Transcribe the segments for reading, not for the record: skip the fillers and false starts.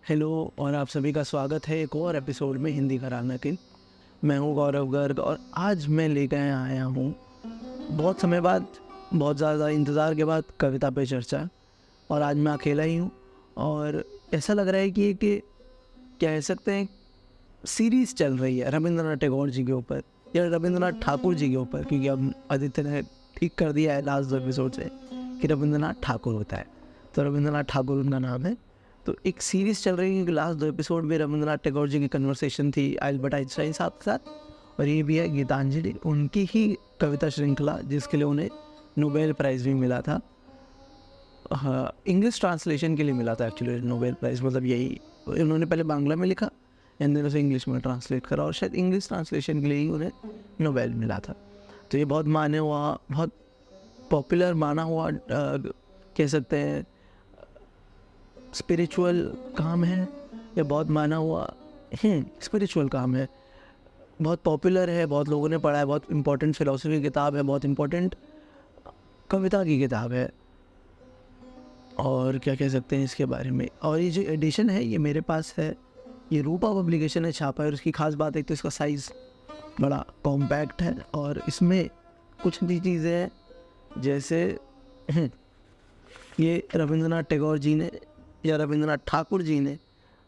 Hello और आप सभी का स्वागत है एक और एपिसोड में हिंदी का रानाकिन। मैं हूँ गौरव गर्ग और आज मैं लेकर आया हूँ बहुत समय बाद, बहुत ज़्यादा इंतज़ार के बाद कविता पे चर्चा। और आज मैं अकेला ही हूँ और ऐसा लग रहा है कि कह सकते हैं सीरीज़ चल रही है रविंद्रनाथ टैगोर जी के ऊपर या रविंद्रनाथ ठाकुर जी के ऊपर, क्योंकि अब आदित्य ने ठीक कर दिया है लास्ट 2 एपिसोड से कि रविंद्रनाथ ठाकुर होता है, तो रविंद्रनाथ ठाकुर उनका नाम है। तो एक सीरीज़ चल रही है क्योंकि लास्ट 2 एपिसोड में रविंद्रनाथ टैगोर जी की कन्वर्सेशन थी अल्बर्ट आइंस्टाइन साहब के साथ, और ये भी है गीतांजलि, उनकी ही कविता श्रृंखला जिसके लिए उन्हें नोबेल प्राइज़ भी मिला था। हाँ, इंग्लिश ट्रांसलेशन के लिए मिला था एक्चुअली नोबेल प्राइज़, मतलब यही उन्होंने पहले बांग्ला में लिखा एंड देन उसे इंग्लिश में ट्रांसलेट करा और शायद इंग्लिश ट्रांसलेशन के लिए ही उन्हें नोबेल मिला था। तो ये बहुत माने हुआ, बहुत पॉपुलर माना हुआ कह सकते हैं स्पिरिचुअल काम है, या बहुत माना हुआ स्पिरिचुअल काम है, बहुत पॉपुलर है, बहुत लोगों ने पढ़ा है, बहुत इम्पोर्टेंट फ़िलॉसफी की किताब है, बहुत इम्पोर्टेंट कविता की किताब है। और क्या कह सकते हैं इसके बारे में। और ये जो एडिशन है ये मेरे पास है, ये रूपा पब्लिकेशन है छापा है, और इसकी ख़ास बात है तो इसका साइज़ बड़ा कॉम्पैक्ट है और इसमें कुछ भी चीज़ें हैं जैसे ये रविंद्रनाथ टैगोर जी ने या रविंद्रनाथ ठाकुर जी ने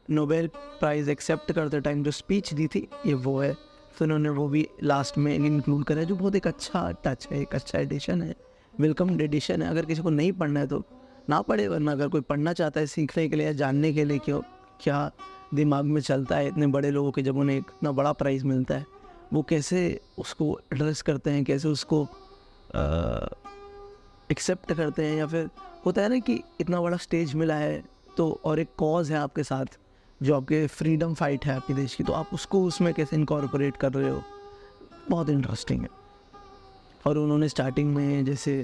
नोबेल प्राइज़ एक्सेप्ट करते टाइम जो स्पीच दी थी ये वो है, तो उन्होंने वो भी लास्ट में इंक्लूड करा है, जो बहुत एक अच्छा टच है, एक अच्छा एडिशन है, वेलकम एडिशन है। अगर किसी को नहीं पढ़ना है तो ना पढ़े, वरना अगर कोई पढ़ना चाहता है सीखने के लिए या जानने के लिए क्यों क्या दिमाग में चलता है इतने बड़े लोगों के, जब उन्हें इतना बड़ा प्राइज़ मिलता है वो कैसे उसको एड्रेस करते हैं, कैसे उसको एक्सेप्ट करते हैं, या फिर होता है ना कि इतना बड़ा स्टेज मिला है तो और एक कॉज है आपके साथ जो आपके फ्रीडम फाइट है आपके देश की, तो आप उसको उसमें कैसे इनकॉर्पोरेट कर रहे हो, बहुत इंटरेस्टिंग है। और उन्होंने स्टार्टिंग में जैसे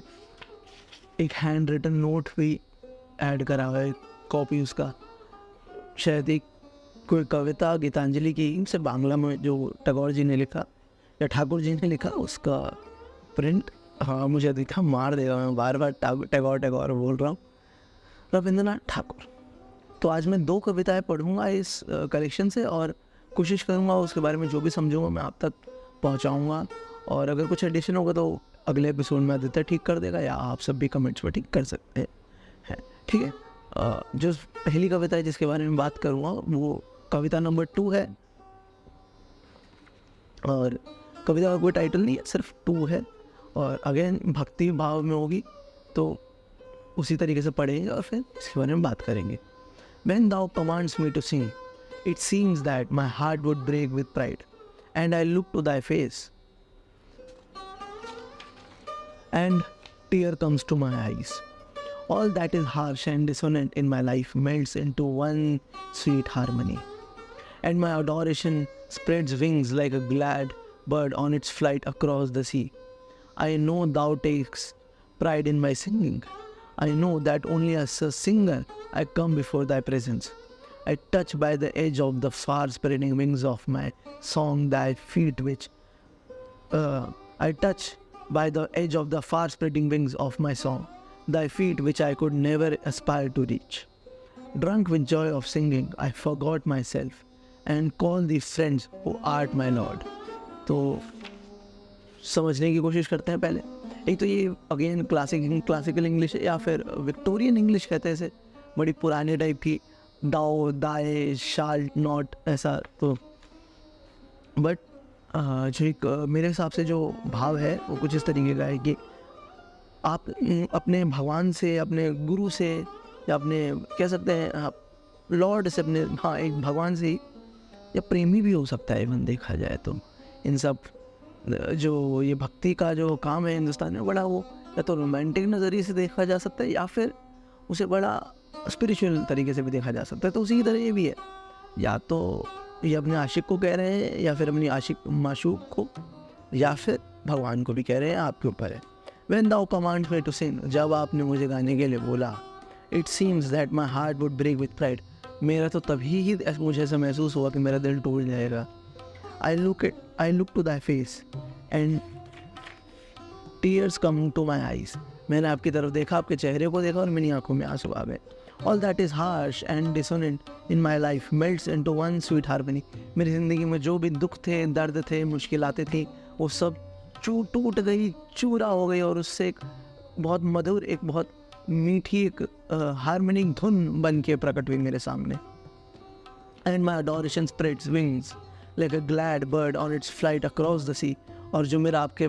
एक हैंड रिटन नोट भी ऐड करा हुआ है, कॉपी उसका, शायद एक कोई कविता गीतांजलि की से बांग्ला में जो टैगोर जी ने लिखा या ठाकुर जी ने लिखा उसका प्रिंट। हाँ, मुझे दिखा, मार देगा मैं बार बार टैगोर टैगोर बोल रहा हूँ, रविंद्रनाथ ठाकुर। तो आज मैं 2 कविताएं पढ़ूंगा इस कलेक्शन से और कोशिश करूंगा उसके बारे में जो भी समझूंगा मैं आप तक पहुंचाऊंगा। और अगर कुछ एडिशन होगा तो अगले एपिसोड में आदित्य ठीक कर देगा या आप सब भी कमेंट्स में ठीक कर सकते हैं, ठीक है। जो पहली कविता है जिसके बारे में बात करूंगा वो कविता नंबर 2 है, और कविता का कोई टाइटल नहीं है, सिर्फ 2 है, और अगेन भक्ति भाव में होगी, तो उसी तरीके से पढ़ेंगे और फिर इसके बारे में बात करेंगे। When thou commands me to sing, it seems that my heart would break with pride, and I look to thy face, and tear comes to my eyes. All that is harsh and dissonant in my life melts into one sweet harmony, and my adoration spreads wings like a glad bird on its flight across the sea. I know thou takes pride in my singing. I know that only as a singer I come before thy presence. I touch by the edge of the far spreading wings of my song thy feet which I touch by the edge of the far spreading wings of my song thy feet which I could never aspire to reach. Drunk with joy of singing I forgot myself and called thee friends who art my Lord. तो समझने की कोशिश करते हैं पहले। एक तो ये अगेन क्लासिकल इंग्लिश है या फिर विक्टोरियन इंग्लिश कहते हैं इसे, बड़ी पुराने टाइप की, दाओ दाए शाल नॉट ऐसा। तो बट जो एक मेरे हिसाब से जो भाव है वो कुछ इस तरीके का है कि आप अपने भगवान से, अपने गुरु से, या अपने कह सकते हैं आप लॉर्ड से, अपने एक भगवान से ही, या प्रेमी भी हो सकता है इवन देखा जाए तो। इन सब जो ये भक्ति का जो काम है हिंदुस्तान में, बड़ा वो या तो रोमांटिक नज़रिए से देखा जा सकता है या फिर उसे बड़ा स्पिरिचुअल तरीके से भी देखा जा सकता है। तो उसी की तरह ये भी है, या तो ये अपने आशिक को कह रहे हैं या फिर अपनी आशिक माशूक को, या फिर भगवान को भी कह रहे हैं, आपके ऊपर है। When thou command me to sing, जब आपने मुझे गाने के लिए बोला, it seems that my heart would break with pride, मेरा तो तभी ही मुझे ऐसा महसूस हुआ कि मेरा दिल टूट जाएगा। I look to thy face and tears come to my eyes, मैंने आपकी तरफ देखा, आपके चेहरे को देखा और मेरी आंखों में आंसू आ गए। All that is harsh and dissonant in my life melts into one sweet harmony. मेरी ज़िंदगी में जो भी दुख थे, दर्द थे, मुश्किलातें थी, वो सब टूट गई, चूरा हो गई और उससे एक बहुत मधुर, एक बहुत मीठी, एक हार्मोनिक धुन बन के प्रकट हुई मेरे सामने. And my adoration spreads wings like a glad bird on its flight across the sea. और जो मेरा आपके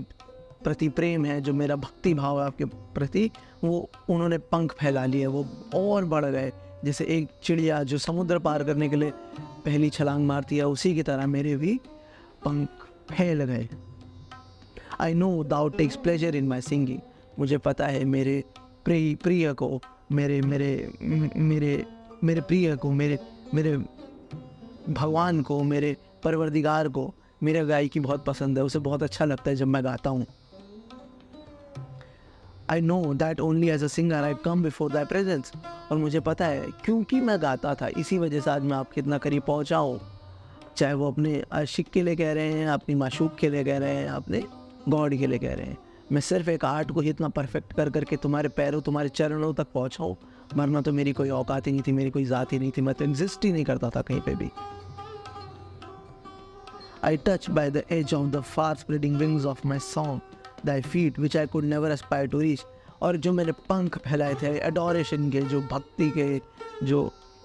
प्रति प्रेम है, जो मेरा भक्ति भाव है आपके प्रति, वो उन्होंने पंख फैला लिए, वो और बढ़ गए. जैसे एक चिड़िया जो समुद्र पार करने के लिए पहली छलांग मारती है, उसी की तरह मेरे भी पंख फैल गए. I know thou takes pleasure in my singing. मुझे पता है मेरे प्रिय को, मेरे प्रिय को, मेरे भगवान को, मेरे परवरदिगार को मेरे गायकी बहुत पसंद है. उसे बहुत अच्छा लगता है जब मैं गाता हूँ. I know that only as a singer I come before thy presence. और मुझे पता है क्योंकि मैं गाता था, इसी वजह से आज मैं आपके इतना करीब पहुँचा हूँ. चाहे वो अपने आशिक के लिए कह रहे हैं, अपनी माशूक के लिए कह रहे हैं, अपने गॉड के लिए कह रहे हैं. मैं सिर्फ एक आर्ट को ही इतना परफेक्ट करके तुम्हारे पैरों, तुम्हारे चरणों तक पहुँचा हूँ. वरना तो मेरी कोई औकात ही नहीं थी, मेरी कोई ज़ात ही नहीं थी, मैं तो एग्जिस्ट ही नहीं करता था कहीं पे भी. I touch by the edge of the far spreading wings of my song thy feet which I could never aspire to reach. और जो मेरे पंख फैलाए थे एडोरेशन के, जो भक्ति के, जो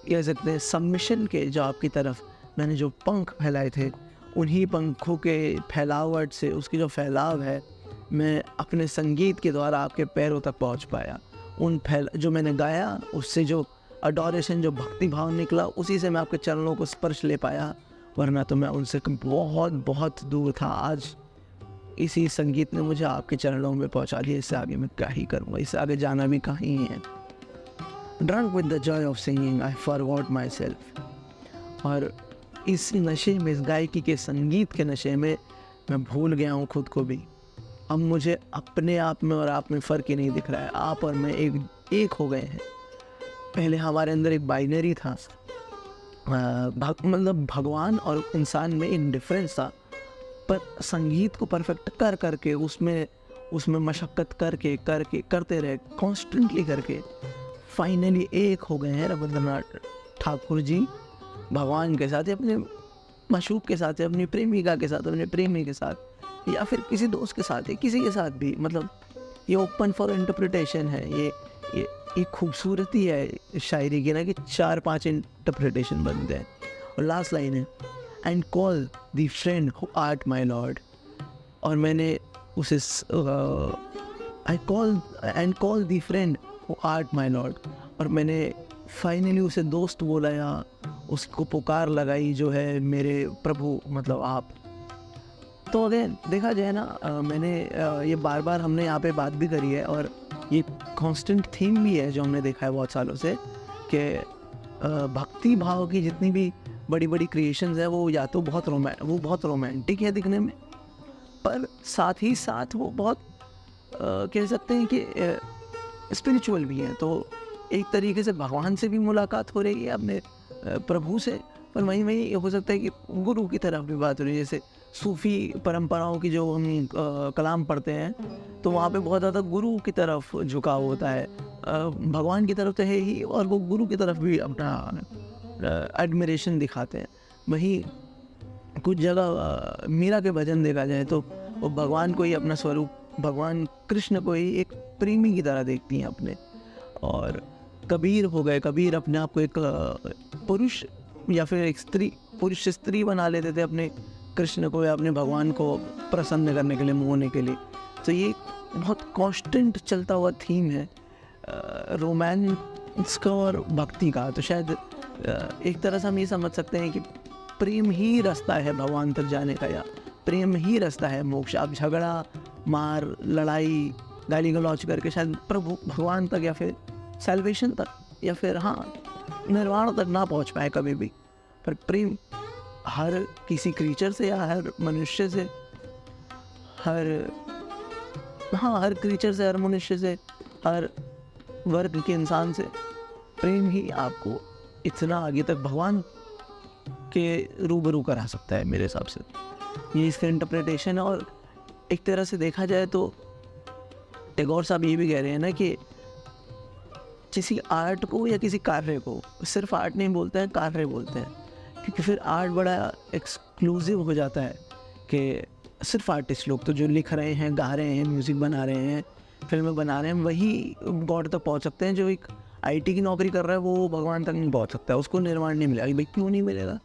कह सकते हैं सबमिशन के, जो आपकी तरफ मैंने जो पंख फैलाए थे, उन्हीं पंखों के फैलावट से, उसकी जो फैलाव है, मैं अपने संगीत के द्वारा आपके पैरों तक पहुंच पाया. जो मैंने गाया, उससे जो अडोरेशन, जो भक्ति भाव निकला, उसी से मैं आपके चरणों को स्पर्श ले पाया. वरना तो मैं उनसे बहुत बहुत दूर था. आज इसी संगीत ने मुझे आपके चरणों में पहुंचा दिया. इससे आगे मैं क्या ही करूँगा, इससे आगे जाना भी कहीं है. Drunk with the Joy of singing I forgot my self. और इस नशे में, इस गायकी के संगीत के नशे में मैं भूल गया हूँ खुद को भी. अब मुझे अपने आप में और आप में फ़र्क ही नहीं दिख रहा है. आप और मैं एक हो गए हैं. पहले हमारे अंदर एक बाइनरी था, मतलब भगवान और इंसान में एक डिफरेंस था. पर संगीत को परफेक्ट करके उसमें मशक्क़त करते रहे, कॉन्स्टेंटली करके फाइनली एक हो गए हैं रविंद्रनाथ ठाकुर जी भगवान के साथ, अपने माशूक के साथ, अपनी प्रेमिका के साथ, अपने प्रेमी के साथ, या फिर किसी दोस्त के साथ, किसी के साथ भी. मतलब ये ओपन फॉर इंटरप्रिटेशन है. ये खूबसूरती है शायरी की ना, कि 4-5 इंटरप्रिटेशन बनते हैं. और लास्ट लाइन है, and call the friend who art my lord. और मैंने उसे I call the friend who art my lord. और मैंने फाइनली उसे दोस्त बोला, या उसको पुकार लगाई, जो है मेरे प्रभु, मतलब आप. तो अगेन देखा जाए ना, मैंने ये बार बार हमने यहाँ पे बात भी करी है, और ये कांस्टेंट थीम भी है जो हमने देखा है बहुत सालों से, कि भक्ति भाव की जितनी भी बड़ी बड़ी क्रिएशंस है, वो या तो बहुत रोमांटिक है दिखने में, पर साथ ही साथ वो बहुत कह सकते हैं कि स्पिरिचुअल भी है. तो एक तरीके से भगवान से भी मुलाकात हो रही है, अपने प्रभु से, पर वहीं हो सकता है कि गुरु की तरफ भी बात हो रही है. जैसे सूफ़ी परंपराओं की जो हम कलाम पढ़ते हैं, तो वहाँ पे बहुत ज़्यादा गुरु की तरफ झुकाव होता है. भगवान की तरफ तो है ही, और वो गुरु की तरफ भी अपना एडमिरेशन दिखाते हैं. वहीं कुछ जगह मीरा के भजन देखा जाए तो वो भगवान को ही अपना स्वरूप, भगवान कृष्ण को ही एक प्रेमी की तरह देखती हैं अपने. और कबीर हो गए, कबीर अपने आप को एक पुरुष या फिर एक पुरुष स्त्री बना लेते थे अपने कृष्ण को या अपने भगवान को प्रसन्न करने के लिए, मोहने के लिए. तो ये बहुत कांस्टेंट चलता हुआ थीम है रोमांस का और भक्ति का. तो शायद एक तरह से हम ये समझ सकते हैं कि प्रेम ही रास्ता है भगवान तक जाने का, या प्रेम ही रास्ता है मोक्ष. आप झगड़ा, मार, लड़ाई, गाली गलौज करके शायद प्रभु भगवान तक, या फिर सैल्वेशन तक, या फिर निर्वाण तक ना पहुंच पाए कभी भी. पर प्रेम हर किसी क्रीचर से, या हर मनुष्य से, हर क्रीचर से, हर मनुष्य से, हर वर्ग के इंसान से प्रेम ही आपको इतना आगे तक भगवान के रूबरू करा सकता है मेरे हिसाब से. ये इसका इंटरप्रिटेशन है. और एक तरह से देखा जाए तो टैगोर साहब ये भी कह रहे हैं ना कि किसी आर्ट को या किसी कार्य को सिर्फ आर्ट नहीं बोलते हैं, कार्य बोलते हैं, क्योंकि फिर आर्ट बड़ा एक्सक्लूसिव हो जाता है कि सिर्फ आर्टिस्ट लोग तो जो लिख रहे हैं, गा रहे हैं, म्यूज़िक बना रहे हैं, फिल्में बना रहे हैं, वही गॉड तक पहुंच सकते हैं। जो एक आईटी की नौकरी कर रहा है वो भगवान तक नहीं पहुंच सकता है, उसको निर्वाण नहीं मिलेगा। भाई क्यों नहीं मिलेगा?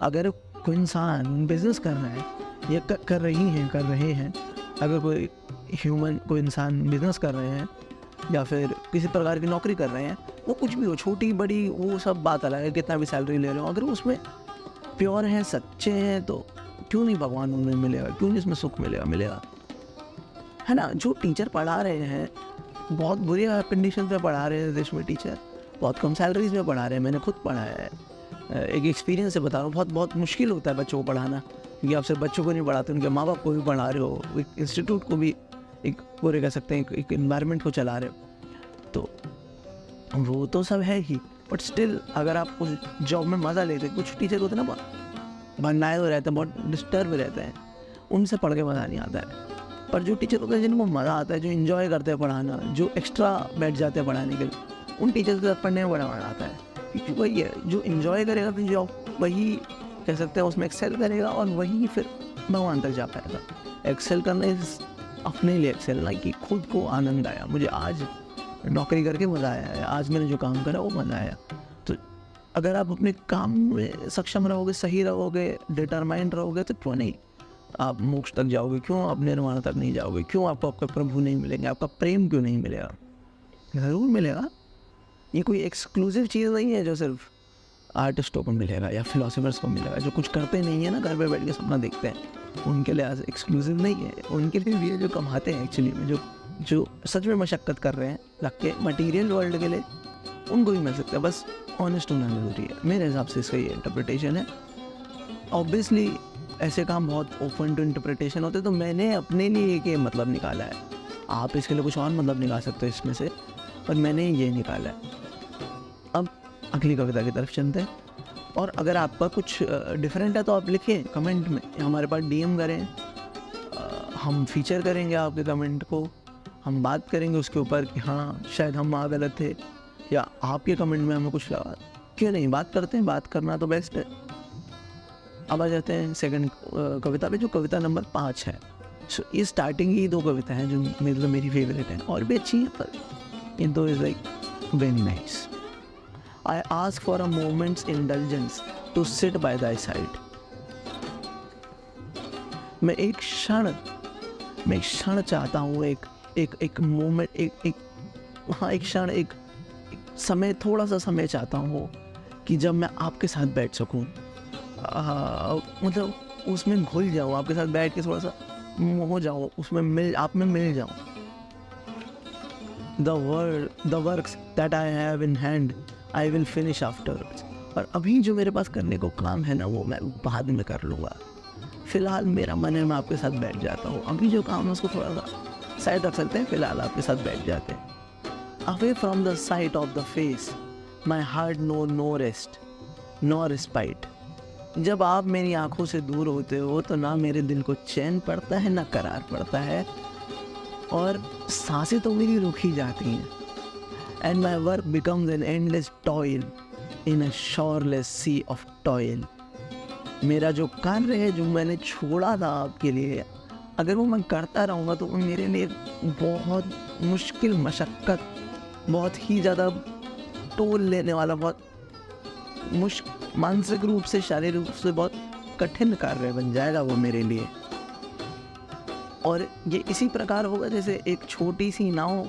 अगर कोई इंसान बिजनेस कर रहा है या कर रहे हैं, अगर कोई ह्यूमन, कोई इंसान बिजनेस कर रहे हैं या फिर किसी प्रकार की नौकरी कर रहे हैं, वो कुछ भी हो, छोटी बड़ी, वो सब बात अलग है, कितना भी सैलरी ले रहे हो, अगर उसमें प्योर हैं, सच्चे हैं, तो क्यों नहीं भगवान उनमें मिलेगा? क्यों नहीं इसमें सुख मिलेगा, है ना? जो टीचर पढ़ा रहे हैं, बहुत बुरी कंडीशन पे पढ़ा रहे हैं देश में, टीचर बहुत कम सैलरीज में पढ़ा रहे हैं। मैंने खुद पढ़ाया है, एक एक्सपीरियंस से बता रहा हूँ। बहुत मुश्किल होता है बच्चों को पढ़ाना, क्योंकि आप सिर्फ बच्चों को नहीं पढ़ाते, उनके माँ बाप को भी पढ़ा रहे हो, एक इंस्टीट्यूट को भी, एक पूरे कह सकते हैं एक इन्वायरमेंट को चला रहे हो, तो वो तो सब है ही। बट स्टिल अगर आप उस जॉब में मज़ा लेते, कुछ टीचर होते हैं ना बनाए हुए रहते हैं, बहुत डिस्टर्ब रहते हैं, उनसे पढ़ के मज़ा नहीं आता है। पर जो टीचर होते हैं जिनको मज़ा आता है, जो इन्जॉय करते हैं पढ़ाना, जो एक्स्ट्रा बैठ जाते हैं पढ़ाने के लिए, उन टीचर्स के साथ पढ़ने में बड़ा मज़ा आता है। क्योंकि वही है, जो इन्जॉय करेगा फिर जॉब, वही कह सकते हैं उसमें एक्सेल करेगा और वही फिर भगवान तक जा पाएगा। एक्सेल करने अपने लिए एक्सेल, ना कि खुद को आनंद आया, मुझे आज नौकरी करके मज़ा आया है, आज मैंने जो काम करा वो मज़ा आया। तो अगर आप अपने काम में सक्षम रहोगे, सही रहोगे, डिटरमाइंड रहोगे, तो क्यों नहीं आप मोक्ष तक जाओगे? क्यों आप निर्वाण तक नहीं जाओगे? क्यों आपको आपका प्रभु नहीं मिलेंगे? आपका प्रेम क्यों नहीं मिलेगा? ज़रूर मिलेगा। ये कोई एक्सक्लूसिव चीज़ नहीं है जो सिर्फ आर्टिस्टों को मिलेगा या फिलोसोफर्स को मिलेगा, जो कुछ करते नहीं है ना, घर पे बैठ के सपना देखते हैं, उनके लिए आज एक्सक्लूसिव नहीं है। उनके लिए भी है जो कमाते हैं एक्चुअली में, जो सच में मशक्क़त कर रहे हैं लग के मटीरियल वर्ल्ड के लिए, उनको भी मिल सकता है। बस ऑनेस्ट होना जरूरी है, मेरे हिसाब से इसका ये इंटरप्रिटेशन है। ऑब्वियसली ऐसे काम बहुत ओपन टू इंटरप्रिटेशन होते हैं, तो मैंने अपने लिए एक ये मतलब निकाला है। आप इसके लिए कुछ और मतलब निकाल सकते हो इसमें से, पर मैंने ये निकाला है। अब अगली कविता की तरफ चलते हैं, और अगर आपका कुछ डिफरेंट है तो आप लिखिए कमेंट में, हमारे पास डीएम करें, हम फीचर करेंगे आपके कमेंट को, हम बात करेंगे उसके ऊपर कि हाँ शायद हम वहाँ गलत थे, या आपके कमेंट में हमें कुछ लगा, क्यों नहीं बात करते हैं, बात करना तो बेस्ट है। अब आ जाते हैं सेकंड कविता पे, जो कविता नंबर 5 है। सो ये स्टार्टिंग की 2 कविता हैं जो मेरी फेवरेट हैं, और भी अच्छी हैं, पर ये 2 is like very nice. I ask for a moment's indulgence to sit by thy side. मैं एक क्षण चाहता हूँ, एक मोमेंट, एक क्षण, एक समय, थोड़ा सा समय चाहता हूँ कि जब मैं आपके साथ बैठ सकूँ, मतलब उसमें घुल जाऊँ, आपके साथ बैठ के थोड़ा सा हो जाऊँ, उसमें आप में मिल जाऊँ। The works that I have in hand, I will finish afterwards। और अभी जो मेरे पास करने को काम है ना, वो मैं बाद में कर लूँगा। फिलहाल मेरा मन है मैं आपके साथ बैठ जाता हूँ। अभी जो काम है उसको थोड़ा सा साइड रख सकते हैं, फिलहाल आपके साथ बैठ जाते हैं। Away from the sight of the face, my heart knows no rest, no respite। जब आप मेरी आंखों से दूर होते हो तो ना मेरे दिल को चैन पड़ता है, ना करार पड़ता है, और सांसें तो मेरी रुक ही जाती हैं। And my work becomes an endless toil in a shoreless sea of toil। मेरा जो कार्य है, जो मैंने छोड़ा था आपके लिए, अगर वो मैं करता रहूँगा तो वो मेरे लिए बहुत मुश्किल, मशक्क़त, बहुत ही ज़्यादा टोल लेने वाला, बहुत मानसिक रूप से, शारीरिक रूप से बहुत कठिन कार्य बन जाएगा वो मेरे लिए। और ये इसी प्रकार होगा जैसे एक छोटी सी नाव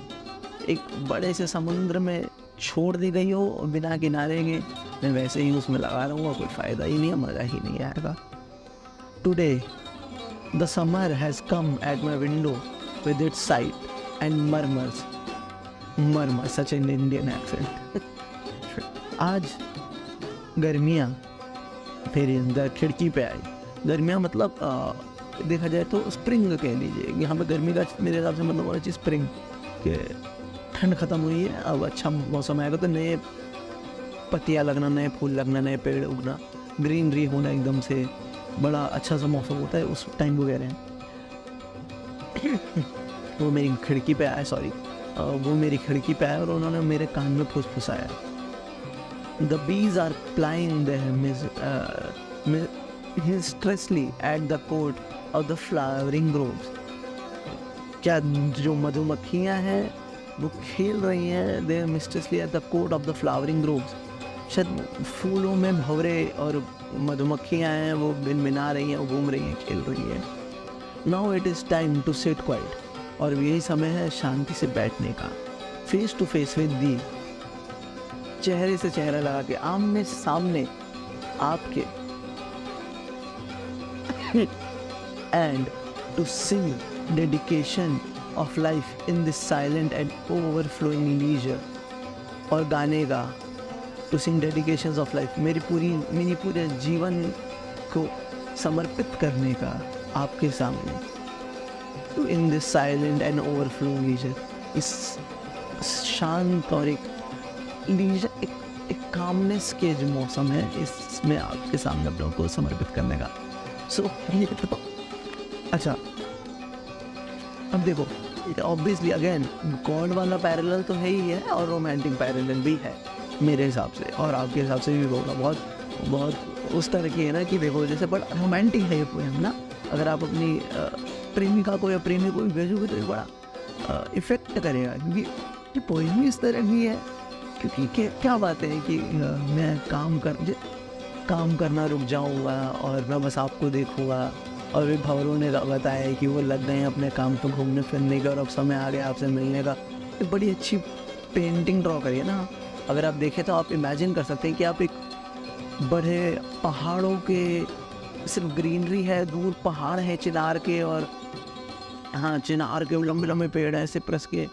एक बड़े से समुद्र में छोड़ दी गई हो और बिना किनारे के मैं वैसे ही उसमें लगा रहूँगा, कोई फ़ायदा ही नहीं है, मज़ा ही नहीं आएगा। Today the summer has come at my window with its site and murmur such an Indian accent. आज गर्मियाँ फिर अंदर खिड़की पे आई। गर्मियाँ मतलब देखा जाए तो स्प्रिंग कह लीजिए, यहाँ पे गर्मी का मेरे हिसाब से मतलब होना चाहिए स्प्रिंग, के ठंड ख़त्म हुई है, अब अच्छा मौसम आएगा तो नए पत्तियाँ लगना, नए फूल लगना, नए पेड़ उगना, ग्रीनरी होना, एकदम से बड़ा अच्छा सा मौसम होता है उस टाइम को कह रहे हैं। वो मेरी खिड़की पे आया, सॉरी, वो मेरी खिड़की पे आए और उन्होंने मेरे कान में फुसफुसाया, the bees are flying mysteriously at the court of the flowering groves. क्या जो मधुमक्खियाँ हैं वो खेल रही हैं, they mysteriously at the court of the flowering groves. शायद फूलों में भंवरे और मधुमक्खियाँ हैं, वो भिनभिना रही हैं, वो घूम रही हैं, खेल रही हैं। Now it is time to sit quiet, और यही समय है शांति से बैठने का, face to face with the, चेहरे से चेहरा लगा के, आमने सामने आपके, and to sing dedication of life in this silent and overflowing leisure. और गाने का to sing dedications of life, मेरे पूरे जीवन को समर्पित करने का आपके सामने, to in this silent and overflowing leisure, इस शांत और एक लीजर, एक कामनेस के जो मौसम है, इसमें आपके सामने अपनों को समर्पित करने का। सो ये तो अच्छा, अब देखो ऑब्वियसली अगेन गॉड वाला पैरेलल तो है ही है और रोमांटिक पैरेलल भी है मेरे हिसाब से, और आपके हिसाब से भी होगा। बहुत उस तरह की है ना कि देखो जैसे बड़ा रोमांटिक है ये पोएम ना, अगर आप अपनी प्रेमिका को या प्रेमी को भी भेजोगे तो ये बड़ा इफ़ेक्ट करेगा, क्योंकि ये पोएम ही इस तरह की है। क्योंकि क्या बात है कि मैं काम करना रुक जाऊँगा और मैं बस आपको देखूँगा, और भी भंवरों ने बताया कि वो लग गए हैं अपने काम पे घूमने फिरने का और अब समय आ गया आपसे मिलने का। एक बड़ी अच्छी पेंटिंग ड्रॉ करिए ना, अगर आप देखें तो आप इमेजिन कर सकते हैं कि आप एक बड़े पहाड़ों के, सिर्फ ग्रीनरी है, दूर पहाड़ है चिनार के, और हाँ चिनार के लंबे लंबे पेड़ हैं सिप्रस के,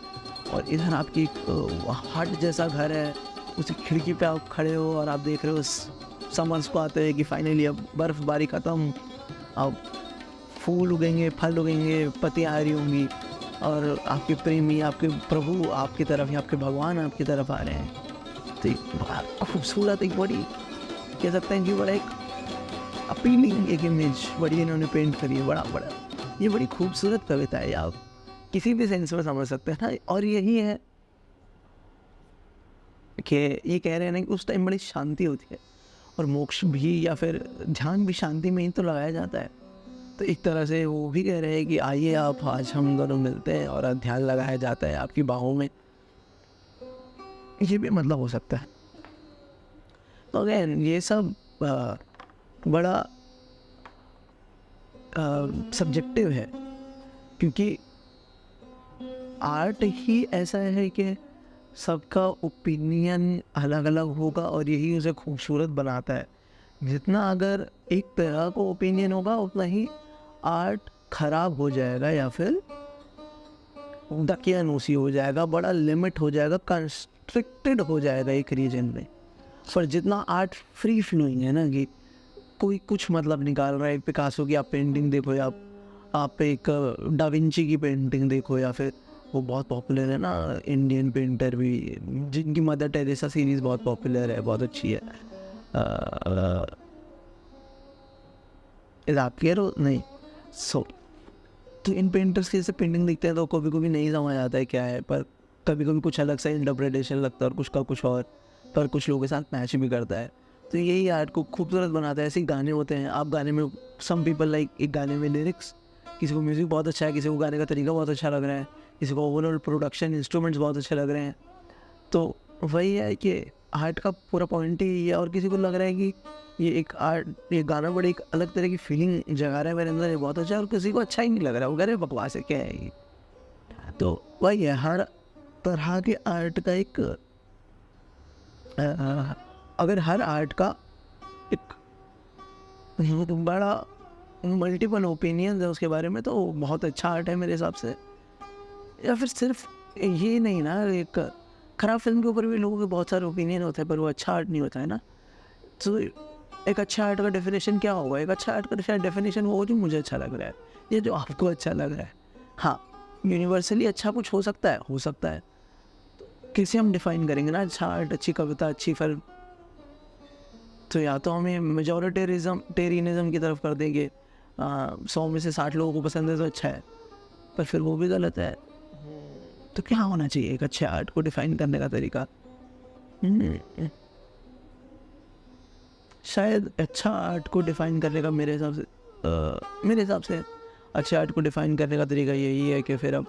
और इधर आपकी एक हट जैसा घर है, उसी खिड़की पे आप खड़े हो और आप देख रहे हो समर्स को आते हैं कि फाइनली अब बर्फ़बारी ख़त्म, अब फूल उगेंगे, फल उगेंगे, पत्तियाँ आ रही होंगी, और आपके प्रेमी, आपके प्रभु आपकी तरफ या आपके भगवान आपकी तरफ आ रहे हैं। तो बड़ा खूबसूरत, एक बड़ी कह सकते हैं कि बड़ा एक अपीलिंग एक इमेज बड़ी इन्होंने पेंट करी है। बड़ा ये बड़ी खूबसूरत कविता है, आप किसी भी सेंस में समझ सकते हैं ना। और यही है कि ये कह रहे हैं ना कि उस टाइम बड़ी शांति होती है, और मोक्ष भी या फिर ध्यान भी शांति में ही तो लगाया जाता है। तो एक तरह से वो भी कह रहे हैं कि आइए आप, आज हम दोनों मिलते हैं और ध्यान लगाया जाता है आपकी बाहों में, ये भी मतलब हो सकता है। तो अगेन ये सब बड़ा सब्जेक्टिव है, क्योंकि आर्ट ही ऐसा है कि सबका ओपिनियन अलग अलग होगा और यही उसे खूबसूरत बनाता है। जितना अगर एक तरह का ओपिनियन होगा उतना ही आर्ट ख़राब हो जाएगा या फिर दकियानूसी हो जाएगा, बड़ा लिमिट हो जाएगा, कंस्ट्रिक्टेड हो जाएगा एक रीजन में। पर जितना आर्ट फ्री फ्लोइंग है ना, कि कोई कुछ मतलब निकाल रहा है, पिकासो की आप पेंटिंग देखो, या आप एक डा विंची की पेंटिंग देखो, या फिर वो बहुत पॉपुलर है ना इंडियन पेंटर भी, जिनकी मदर टेरेसा सीरीज़ बहुत पॉपुलर है, बहुत अच्छी है। आप कह रहे हो नहीं, तो इन पेंटर्स की जैसे पेंटिंग देखते हैं तो कभी कभी नहीं समझ आता है क्या है, पर कभी कभी कुछ अलग सा इंटरप्रिटेशन लगता है और कुछ का कुछ और, पर कुछ लोगों के साथ मैच भी करता है। तो यही आर्ट को खूबसूरत बनाता है। ऐसे ही गाने होते हैं, आप गाने में सम पीपल लाइक एक गाने में लिरिक्स, किसी को म्यूज़िक बहुत अच्छा है, किसी को गाने का तरीका बहुत अच्छा लग रहा है, किसी को ओवरऑल प्रोडक्शन इंस्ट्रूमेंट्स बहुत अच्छे लग रहे हैं। तो वही है कि आर्ट का पूरा पॉइंट ही है। और किसी को लग रहा है कि ये गाना बड़ी एक अलग तरह की फीलिंग जगा रहा है मेरे अंदर, ये बहुत अच्छा है, और किसी को अच्छा ही नहीं लग रहा है, वो कह रहे बकवास है, क्या है ये। तो वही है, हर तरह के आर्ट का एक अगर हर आर्ट का एक बड़ा मल्टीपल ओपिनियंस है उसके बारे में, तो बहुत अच्छा आर्ट है मेरे हिसाब से। या फिर सिर्फ ये नहीं ना, एक खराब फिल्म के ऊपर भी लोगों के बहुत सारे ओपिनियन होते हैं, पर वो अच्छा आर्ट नहीं होता है ना। तो एक अच्छा आर्ट का डेफिनेशन क्या होगा? एक अच्छा आर्ट का डेफिनेशन वो जो मुझे अच्छा लग रहा है, ये जो आपको अच्छा लग रहा है। हाँ, यूनिवर्सली अच्छा कुछ हो सकता है, तो कैसे हम डिफाइन करेंगे ना अच्छा आर्ट, अच्छी कविता, अच्छी फिल्म? तो या तो हमें मेजॉरिटेरिज्म की तरफ कर देंगे, 100 में से 60 लोगों को पसंद है तो अच्छा है, पर फिर वो भी गलत है। तो क्या होना चाहिए एक अच्छे आर्ट को डिफाइन करने का तरीका? शायद अच्छा आर्ट को डिफाइन करने का मेरे हिसाब से अच्छे आर्ट को डिफाइन करने का तरीका यही है कि फिर अब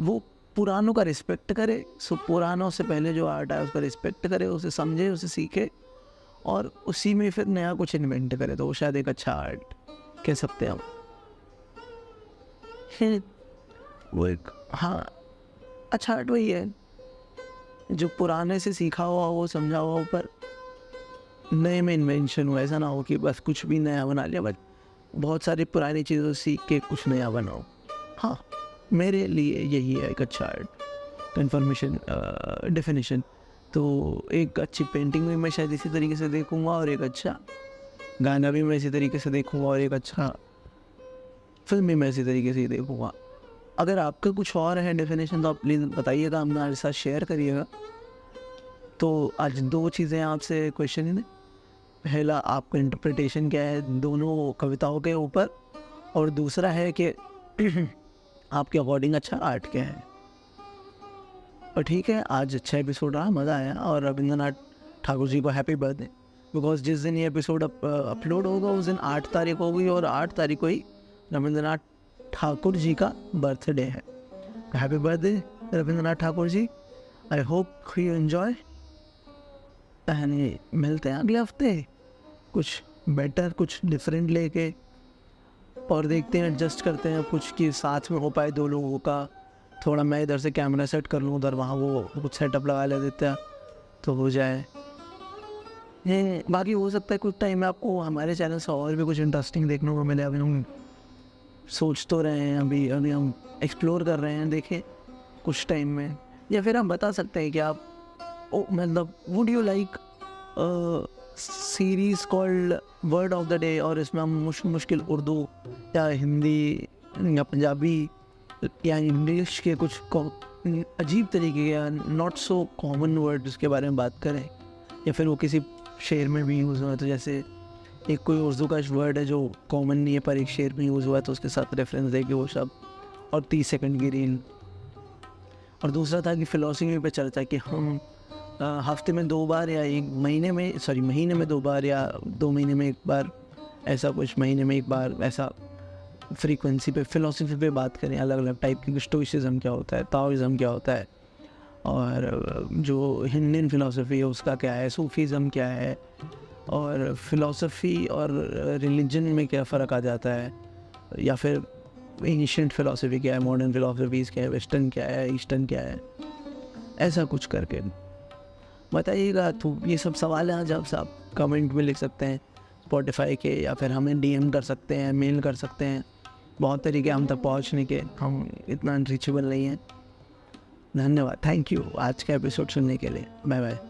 वो पुरानों का रिस्पेक्ट करे। सो पुरानों से पहले जो आर्ट है उसका रिस्पेक्ट करे, उसे समझे, उसे सीखे और उसी में फिर नया कुछ इन्वेंट करे, तो वो शायद एक अच्छा आर्ट कह सकते हैं हम। वो एक, हाँ, अच्छा आर्ट वही है जो पुराने से सीखा हुआ हो, समझा हुआ हो, पर नए में इन्वेंशन हो। ऐसा ना हो कि बस कुछ भी नया बना लिया, बट बहुत सारी पुरानी चीज़ों सीख के कुछ नया बनाओ। हाँ, मेरे लिए यही है एक अच्छा आर्ट कन्फर्मेशन डेफिनेशन। तो एक अच्छी पेंटिंग भी मैं शायद इसी तरीके से देखूँगा, और एक अच्छा गाना भी मैं इसी तरीके से देखूँगा, और एक अच्छा फिल्म भी मैं इसी तरीके से ही देखूँगा। अगर आपका कुछ और है डेफिनेशन तो आप प्लीज़ बताइएगा, हमारे साथ शेयर करिएगा। तो आज 2 चीज़ें आपसे क्वेश्चन है। पहला, आपका इंटरप्रिटेशन क्या है दोनों कविताओं के ऊपर, और दूसरा है कि आपके अकॉर्डिंग अच्छा आर्ट क्या है। और ठीक है, आज अच्छा एपिसोड रहा, मज़ा आया। और रविंद्रनाथ ठाकुर जी को हैप्पी बर्थडे, बिकॉज जिस दिन ये एपिसोड अपलोड होगा उस दिन 8 तारीख होगी, और 8 तारीख को ही रविंद्रनाथ ठाकुर जी का बर्थडे है। Happy birthday Rabindranath Thakur ji. I hope you enjoy, मिलते हैं अगले हफ्ते कुछ बेटर, कुछ डिफरेंट लेके, और देखते हैं, एडजस्ट करते हैं कुछ कि साथ में हो पाए 2 लोगों का। थोड़ा मैं इधर से कैमरा सेट कर लूँ, उधर वहाँ वो कुछ सेटअप लगा ले देते हैं तो हो जाए। बाकी हो सकता है कुछ टाइम में आपको हमारे चैनल से और भी कुछ इंटरेस्टिंग देखने को मिले। अभी हम सोच तो रहे हैं, अभी हम एक्सप्लोर कर रहे हैं, देखें कुछ टाइम में। या फिर हम बता सकते हैं कि आप मतलब would you like series called word of the day, और इसमें हम मुश्किल उर्दू या हिंदी या पंजाबी या इंग्लिश के कुछ अजीब तरीके के या नॉट सो कॉमन वर्ड उसके बारे में बात करें, या फिर वो किसी शेर में भी यूज़ हुआ है। तो जैसे एक कोई उर्दू का वर्ड है जो कॉमन नहीं है पर एक शेर में यूज़ हुआ है, तो उसके साथ रेफरेंस देके वो सब, और 30 सेकंड की रील। और दूसरा था कि फ़िलॉसफी पे चर्चा कि हम हफ्ते में 2 बार या महीने में 2 बार या 2 महीने में 1 बार, ऐसा कुछ महीने में 1 बार ऐसा फ्रीक्वेंसी पे फ़िलॉसफी पे बात करें, अलग अलग टाइप की। स्टोइसिज्म क्या होता है, ताओइज़म क्या होता है, और जो हिंदुइन फ़िलॉसफी है उसका क्या है, सूफीज़म क्या है, और फ़िलॉसफी और रिलीजन में क्या फ़र्क आ जाता है, या फिर एंशिएंट फ़िलॉसफी क्या है, मॉडर्न फ़िलॉसफीज़ क्या है, वेस्टर्न क्या है, ईस्टर्न क्या है, ऐसा कुछ करके बताइएगा। तो ये सब सवाल हैं आज आप कमेंट में लिख सकते हैं स्पॉटिफाई के, या फिर हमें DM कर सकते हैं, मेल कर सकते हैं। बहुत तरीके हम तक पहुंचने के, हम इतना अनरीचेबल नहीं हैं। धन्यवाद, थैंक यू आज का एपिसोड सुनने के लिए। Bye bye.